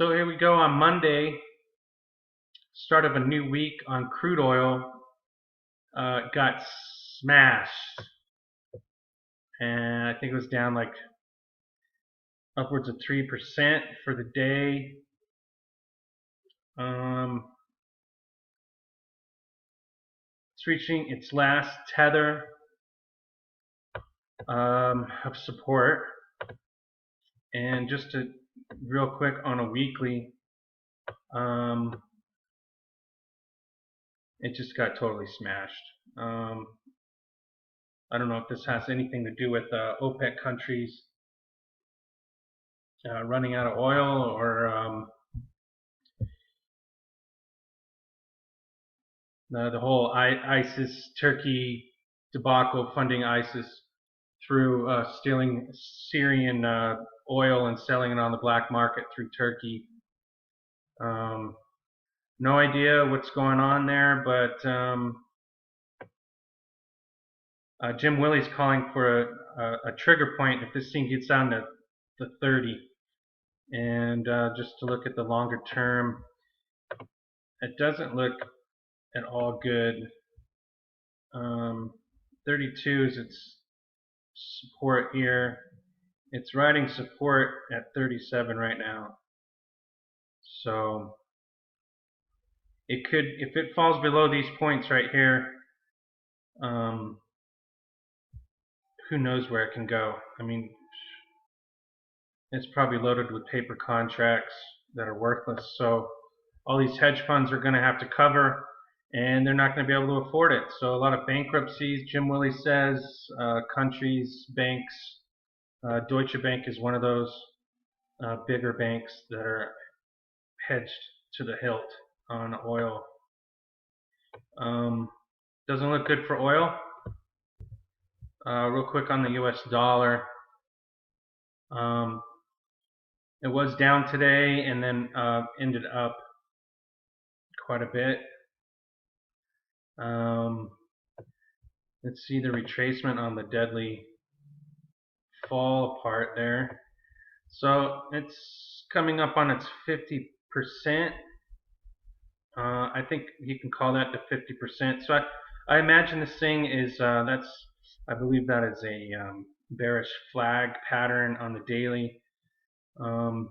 So here we go on Monday, start of a new week on crude oil. Got smashed, and I think it was down like upwards of 3% for the day. It's reaching its last tether of support, and just to real quick on a weekly, it just got totally smashed. I don't know if this has anything to do with OPEC countries running out of oil, or the whole ISIS Turkey debacle, funding ISIS through stealing Syrian oil and selling it on the black market through Turkey. No idea what's going on there, but Jim Willie's calling for a trigger point if this thing gets down to 30. And just to look at the longer term, it doesn't look at all good. 32 is its support here. It's riding support at 37 right now. So it could, if it falls below these points right here, who knows where it can go. I mean, it's probably loaded with paper contracts that are worthless. So all these hedge funds are going to have to cover, and they're not going to be able to afford it. So a lot of bankruptcies, Jim Willie says, countries, banks. Deutsche Bank is one of those bigger banks that are hedged to the hilt on oil. Doesn't look good for oil. Real quick on the US dollar. It was down today and then ended up quite a bit. Let's see the retracement on the deadly fall apart there. So it's coming up on its 50%. I think you can call that the 50%. So I imagine this thing is, I believe that is a bearish flag pattern on the daily. Coming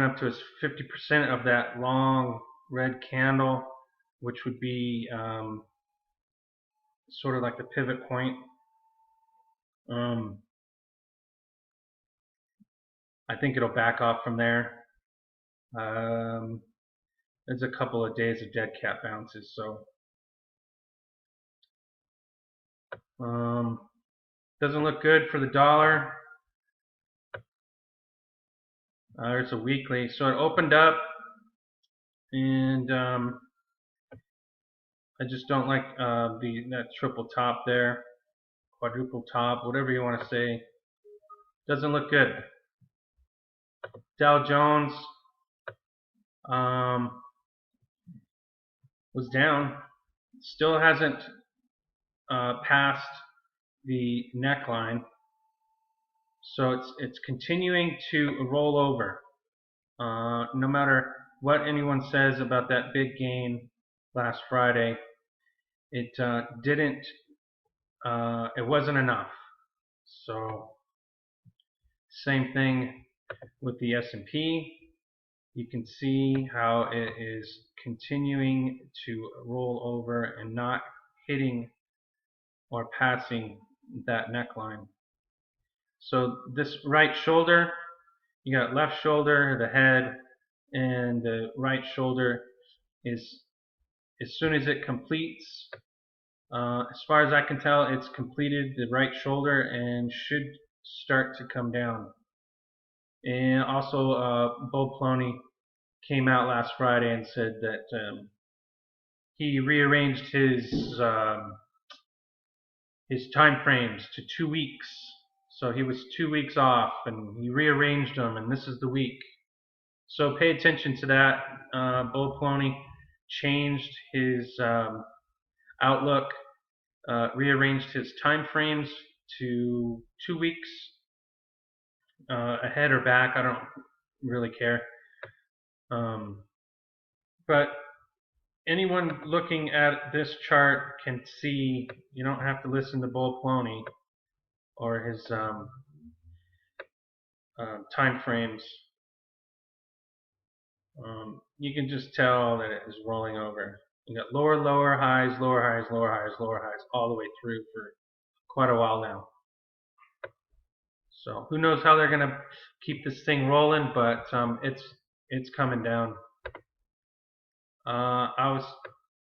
up to its 50% of that long red candle, which would be sort of like the pivot point. I think it'll back off from there. There's a couple of days of dead cat bounces, so doesn't look good for the dollar. There's a weekly, so it opened up, and I just don't like that triple top there, quadruple top, whatever you want to say. Doesn't look good. Dow Jones was down, still hasn't passed the neckline, so it's continuing to roll over. No matter what anyone says about that big gain last Friday, it didn't. It wasn't enough. So same thing with the S&P. You can see how it is continuing to roll over and not hitting or passing that neckline. So this right shoulder, you got left shoulder, the head, and the right shoulder is, as soon as it completes, as far as I can tell, it's completed the right shoulder and should start to come down. And also, Bo Ploney came out last Friday and said that he rearranged his time frames to 2 weeks. So he was 2 weeks off, and he rearranged them, and this is the week. So pay attention to that. Bo Ploney changed his outlook, rearranged his time frames to 2 weeks ahead or back. I don't really care. But anyone looking at this chart can see, you don't have to listen to Bull Ploney or his time frames. You can just tell that it is rolling over. You got lower highs, lower highs, lower highs, lower highs, all the way through for quite a while now. So who knows how they're gonna keep this thing rolling, but it's coming down. I was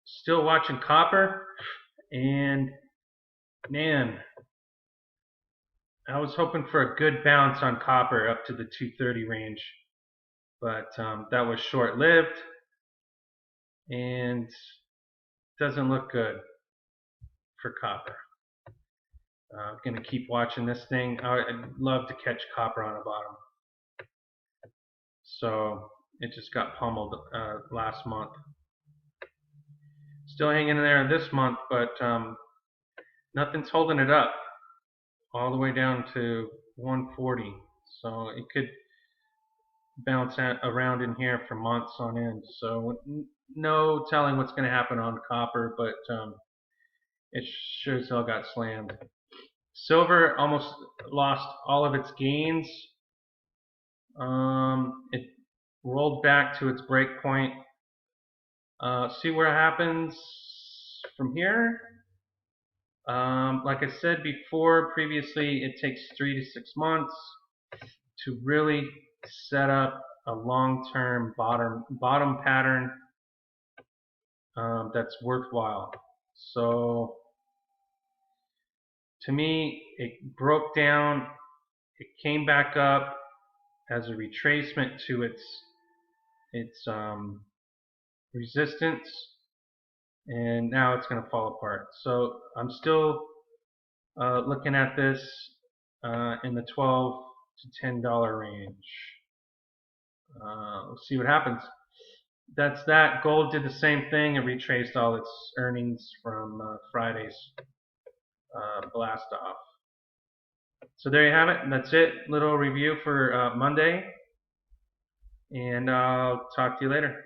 still watching copper, and man, I was hoping for a good bounce on copper up to the 230 range, but that was short-lived and doesn't look good for copper. I'm gonna keep watching this thing. I'd love to catch copper on a bottom. So it just got pummeled last month. Still hanging in there this month, but nothing's holding it up all the way down to 140. So it could bounce around in here for months on end. So no telling what's going to happen on copper, but it sure as hell got slammed. Silver almost lost all of its gains. It rolled back to its break point. See what happens from here. Like I said before, previously, it takes 3 to 6 months to really set up a long-term bottom pattern that's worthwhile. So to me, it broke down. It came back up as a retracement to its resistance, and now it's going to fall apart. So I'm still looking at this in the $12 to $10 range. We'll see what happens. That's that. Gold did the same thing and retraced all its earnings from Friday's blast off. So there you have it. That's it. Little review for Monday. And I'll talk to you later.